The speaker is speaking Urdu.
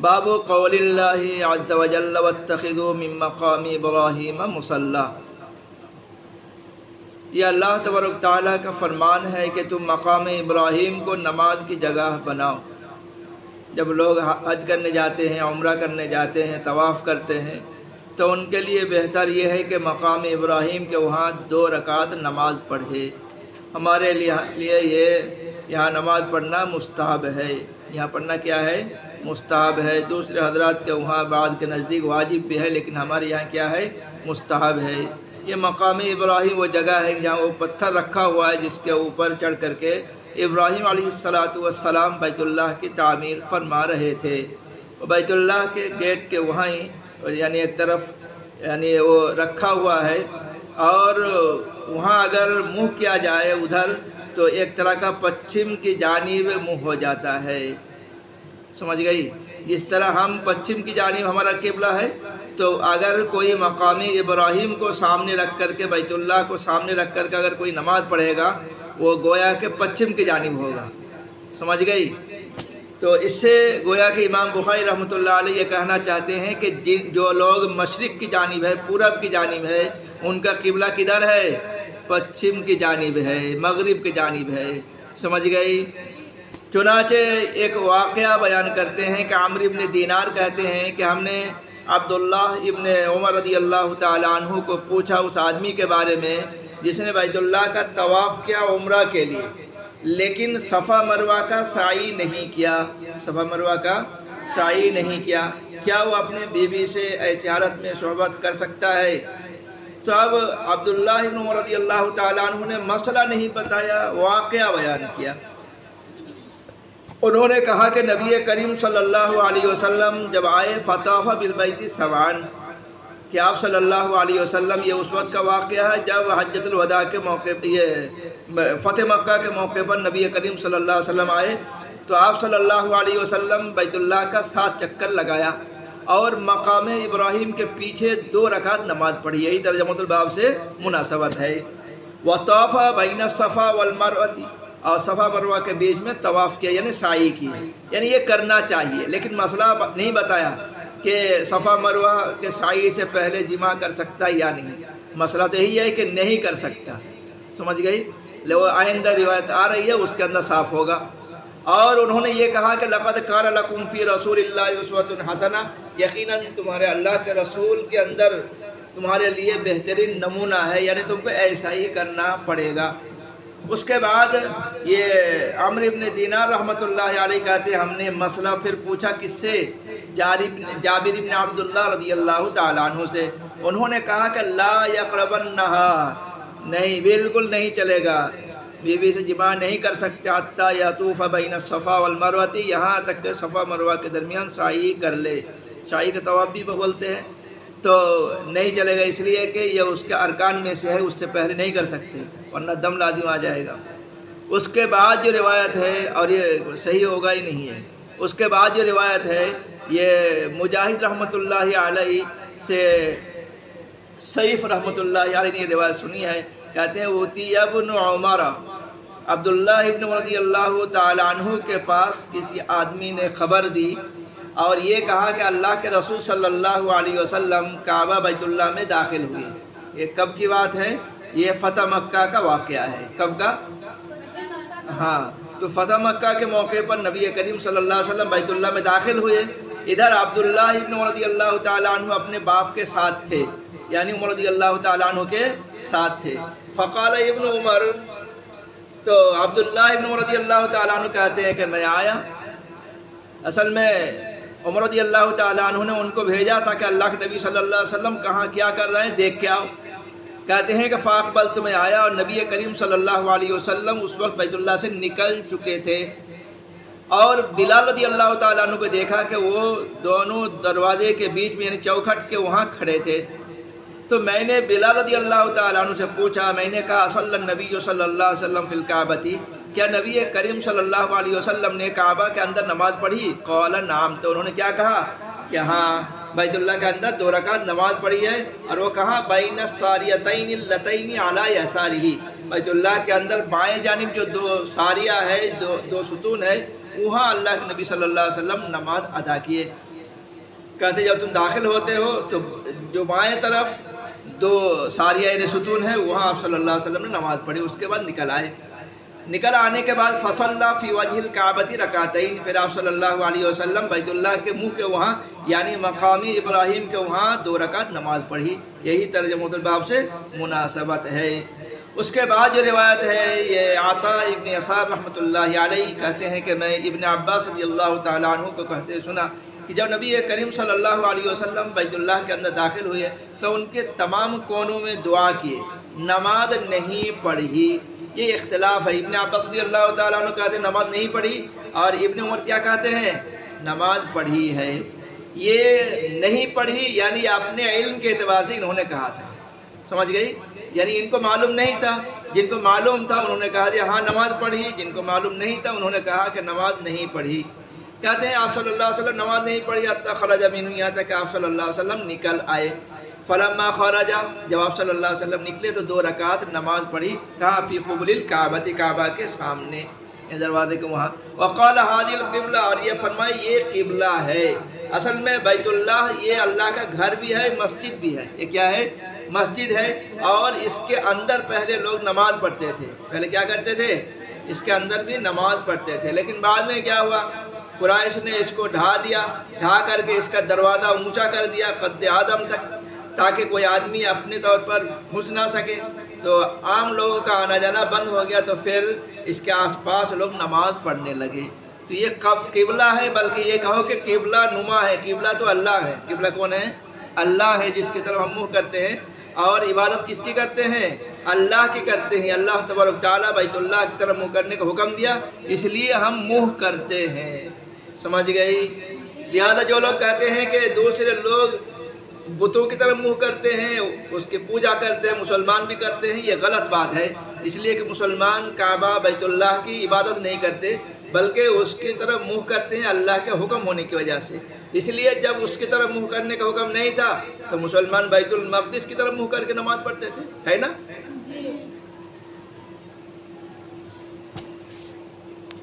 باب قول اللہ عز وجل واتخذوا من مقام ابراہیم مصلی۔ یہ اللہ تبارک تعالیٰ کا فرمان ہے کہ تم مقام ابراہیم کو نماز کی جگہ بناؤ۔ جب لوگ حج کرنے جاتے ہیں، عمرہ کرنے جاتے ہیں، طواف کرتے ہیں، تو ان کے لیے بہتر یہ ہے کہ مقام ابراہیم کے وہاں 2 رکعت نماز پڑھے۔ ہمارے لیے یہاں نماز پڑھنا مستحب ہے، یہاں پڑھنا کیا ہے؟ مستحب ہے۔ دوسرے حضرات کے وہاں بعض کے نزدیک واجب بھی ہے، لیکن ہمارے یہاں کیا ہے؟ مستحب ہے۔ یہ مقام ابراہیم وہ جگہ ہے جہاں وہ پتھر رکھا ہوا ہے جس کے اوپر چڑھ کر کے ابراہیم علیہ السلام بیت اللہ کی تعمیر فرما رہے تھے۔ بیت اللہ کے گیٹ کے وہاں ہی یعنی ایک طرف وہ رکھا ہوا ہے، اور وہاں اگر منہ کیا جائے ادھر تو ایک طرح کا پچھم کی جانب منہ ہو جاتا ہے، سمجھ گئی؟ جس طرح ہم پچھم کی جانب ہمارا قبلہ ہے، تو اگر کوئی مقامی ابراہیم کو سامنے رکھ کر کے، بیت اللہ کو سامنے رکھ کر کے اگر کوئی نماز پڑھے گا، وہ گویا کہ پچھم کی جانب ہوگا، سمجھ گئی؟ تو اس سے گویا کہ امام بخاری رحمۃ اللہ علیہ یہ کہنا چاہتے ہیں کہ جو لوگ مشرق کی جانب ہے، پورب کی جانب ہے، ان کا قبلہ کدھر ہے؟ پچھم کی جانب ہے، مغرب کی جانب ہے، سمجھ گئی؟ چنانچہ ایک واقعہ بیان کرتے ہیں کہ عمرو بن دینار کہتے ہیں کہ ہم نے عبداللہ ابن عمر رضی اللہ تعالیٰ عنہ کو پوچھا اس آدمی کے بارے میں جس نے بیت اللہ کا طواف کیا عمرہ کے لیے، لیکن صفا مروہ کا سعی نہیں کیا، صفا مروہ کا سعی نہیں کیا، کیا وہ اپنے بیوی سے ایسی حالت میں صحبت کر سکتا ہے؟ تو اب عبداللہ ابن عمر رضی اللہ تعالیٰ عنہ نے مسئلہ نہیں بتایا، واقعہ بیان کیا۔ انہوں نے کہا کہ نبی کریم صلی اللہ علیہ وسلم جب آئے فطاف بالبیت سبعاً، کہ آپ صلی اللہ علیہ وسلم، یہ اس وقت کا واقعہ ہے جب حجۃ الوداع کے موقع پہ، یہ فتح مکہ کے موقع پر نبی کریم صلی اللہ علیہ وسلم آئے، تو آپ صلی اللہ علیہ وسلم بیت اللہ کا 7 چکر لگایا اور مقام ابراہیم کے پیچھے 2 رکعت نماز پڑھی۔ یہی ترجمۃ الباب سے مناسبت ہے۔ وطاف بین الصفا والمروہ، اور صفا مروہ کے بیچ میں طواف کیا، یعنی سعی کی، یعنی یہ کرنا چاہیے، لیکن مسئلہ نہیں بتایا کہ صفا مروہ کے سعی سے پہلے جماع کر سکتا یا نہیں۔ مسئلہ تو یہی ہے کہ نہیں کر سکتا، سمجھ گئی؟ وہ آئندہ روایت آ رہی ہے، اس کے اندر صاف ہوگا۔ اور انہوں نے یہ کہا کہ لقد کان لکم فی رسول اللہ اسوۃ حسنہ، یقیناً تمہارے اللہ کے رسول کے اندر تمہارے لیے بہترین نمونہ ہے، یعنی تم کو ایسا ہی کرنا پڑے گا۔ اس کے بعد یہ عمرو بن دینار رحمۃ اللہ علیہ کہتے ہیں ہم نے مسئلہ پھر پوچھا کس سے؟ جابر بن عبداللہ رضی اللہ تعالیٰ عنہ سے۔ انہوں نے کہا کہ لا یقربنہا، نہیں، بالکل نہیں چلے گا، بیوی سے جماع نہیں کر سکتے حتیٰ یطوف بین الصفا والمروہ، یہاں تک کہ صفا مروہ کے درمیان سعی کر لے۔ سعی کا طواف بھی بولتے ہیں، تو نہیں چلے گا اس لیے کہ یہ اس کے ارکان میں سے ہے، اس سے پہلے نہیں کر سکتے ورنہ دم لازم آ جائے گا۔ اس کے بعد جو روایت ہے، اور یہ صحیح ہوگا ہی نہیں ہے، اس کے بعد جو روایت ہے یہ مجاہد رحمۃ اللہ علیہ سے سیف رحمۃ اللہ علیہ نے روایت سنی ہے، کہتے ہیں اوتی ابن عمر، عبداللہ ابن عمر رضی اللہ تعالیٰ عنہ کے پاس کسی آدمی نے خبر دی اور یہ کہا کہ اللہ کے رسول صلی اللہ علیہ وسلم کعبہ بیت اللہ میں داخل ہوئے۔ یہ کب کی بات ہے؟ یہ فتح مکہ کا واقعہ ہے۔ کب کا؟ ہاں، تو فتح مکہ کے موقع پر نبی کریم صلی اللہ علیہ وسلم بیت اللہ میں داخل ہوئے۔ ادھر عبداللہ ابن عمر رضی اللہ تعالیٰ عنہ اپنے باپ کے ساتھ تھے، یعنی عمر رضی اللہ تعالیٰ عنہ کے ساتھ تھے۔ فقال ابن عمر، تو عبداللہ ابن عمر رضی اللہ تعالیٰ عنہ کہتے ہیں کہ میں آیا، اصل میں عمر رضی اللہ تعالیٰ عنہ نے ان کو بھیجا تھا کہ اللہ کے نبی صلی اللہ علیہ وسلم کہاں کیا کر رہے ہیں دیکھ کے آؤ۔ کہتے ہیں کہ فاقبلت، میں آیا اور نبی کریم صلی اللہ علیہ وسلم اس وقت بیت اللہ سے نکل چکے تھے، اور بلال رضی اللہ تعالیٰ عنہ کو دیکھا کہ وہ دونوں دروازے کے بیچ میں یعنی چوکھٹ کے وہاں کھڑے تھے۔ تو میں نے بلال رضی اللہ تعالیٰ عنہ سے پوچھا، میں نے کہا صلی النبی صلی اللہ علیہ وسلم فی الکعبۃ، کیا نبی کریم صلی اللہ علیہ وسلم نے کعبہ کے اندر نماز پڑھی؟ قال نعم، تو انہوں نے کیا کہا کہ ہاں، بیت اللہ کے اندر 2 رکعت نماز پڑھی ہے، اور وہ کہاں؟ بین الساریتین اللتین علی یسارہ، بیت اللہ کے اندر بائیں جانب جو 2 ساریہ ہے، 2 ستون ہے، وہاں اللہ کے نبی صلی اللہ علیہ وسلم نماز ادا کیے۔ کہتے جب تم داخل ہوتے ہو تو جو بائیں طرف دو ساریہ ستون ہے وہاں آپ صلی اللہ علیہ وسلم نے نماز پڑھی، اس کے بعد نکل آئے۔ نکل آنے کے بعد فصلى فی وجہ الکعبۃ رکعتین، پھر آپ صلی اللہ علیہ وسلم بیت اللہ کے منہ کے وہاں یعنی مقامی ابراہیم کے وہاں 2 رکعت نماز پڑھی۔ یہی ترجمہ الباب سے مناسبت ہے۔ اس کے بعد جو روایت ہے یہ عطا ابن یسار رحمۃ اللہ علیہ کہتے ہیں کہ میں ابن عباس رضی اللہ تعالیٰ عنہ کو کہتے سنا کہ جب نبی کریم صلی اللہ علیہ وسلم بیت اللہ کے اندر داخل ہوئے تو ان کے تمام کونوں میں دعا کیے، نماز نہیں پڑھی۔ یہ اختلاف ہے، ابن عباس رضی اللہ تعالیٰ عنہ کہتے ہیں نماز نہیں پڑھی، اور ابن عمر کیا کہتے ہیں نماز پڑھی ہے۔ یہ نہیں پڑھی یعنی اپنے علم کے اعتبار سے انہوں نے کہا تھا، سمجھ گئی؟ یعنی ان کو معلوم نہیں تھا، جن کو معلوم تھا انہوں نے کہا دیا ہاں نماز پڑھی، جن کو معلوم نہیں تھا انہوں نے کہا کہ نماز نہیں پڑھی۔ کہتے ہیں آپ صلی اللہ علیہ وسلم نماز نہیں پڑھی حتی خرج منہ، یہاں تک کہ آپ صلی اللہ علیہ وسلم نکل آئے۔ فلما خرج، جب آپ صلی اللہ علیہ وسلم نکلے تو 2 رکعت نماز پڑھی، کہاں فی قبل الکعبۃ، کعبہ کے سامنے دروازے کے وہاں۔ وقال هذه القبلہ، اور یہ فرمائی یہ قبلہ ہے۔ اصل میں بیت اللہ یہ اللہ کا گھر بھی ہے، مسجد بھی ہے۔ یہ کیا ہے؟ مسجد ہے، اور اس کے اندر پہلے لوگ نماز پڑھتے تھے۔ پہلے کیا کرتے تھے؟ اس کے اندر بھی نماز پڑھتے تھے، لیکن بعد میں کیا ہوا؟ قریش نے اس کو ڈھا دیا، ڈھا کر کے اس کا دروازہ اونچا کر دیا قد آدم تک، تاکہ کوئی آدمی اپنے طور پر گھس نہ سکے، تو عام لوگوں کا آنا جانا بند ہو گیا، تو پھر اس کے آس پاس لوگ نماز پڑھنے لگے۔ تو یہ قبلہ ہے، بلکہ یہ کہو کہ قبلہ نما ہے۔ قبلہ تو اللہ ہے۔ قبلہ کون ہے؟ اللہ ہے، جس کی طرف ہم منہ کرتے ہیں، اور عبادت کس کی کرتے ہیں؟ اللہ کی کرتے ہیں۔ اللہ تبارک تعالیٰ بیت اللہ کی طرف منہ کرنے کا حکم دیا، اس لیے ہم منہ کرتے ہیں، سمجھ گئی؟ لہذا جو لوگ کہتے ہیں کہ دوسرے لوگ بتوں کی طرف منہ کرتے ہیں، اس کی پوجا کرتے ہیں، مسلمان بھی کرتے ہیں، یہ غلط بات ہے۔ اس لیے کہ مسلمان کعبہ بیت اللہ کی عبادت نہیں کرتے، بلکہ اس کی طرف منہ کرتے ہیں اللہ کے حکم ہونے کی وجہ سے۔ اس لیے جب اس کی طرف منہ کرنے کا حکم نہیں تھا تو مسلمان بیت المقدس کی طرف منہ کر کے نماز پڑھتے تھے، ہے نا؟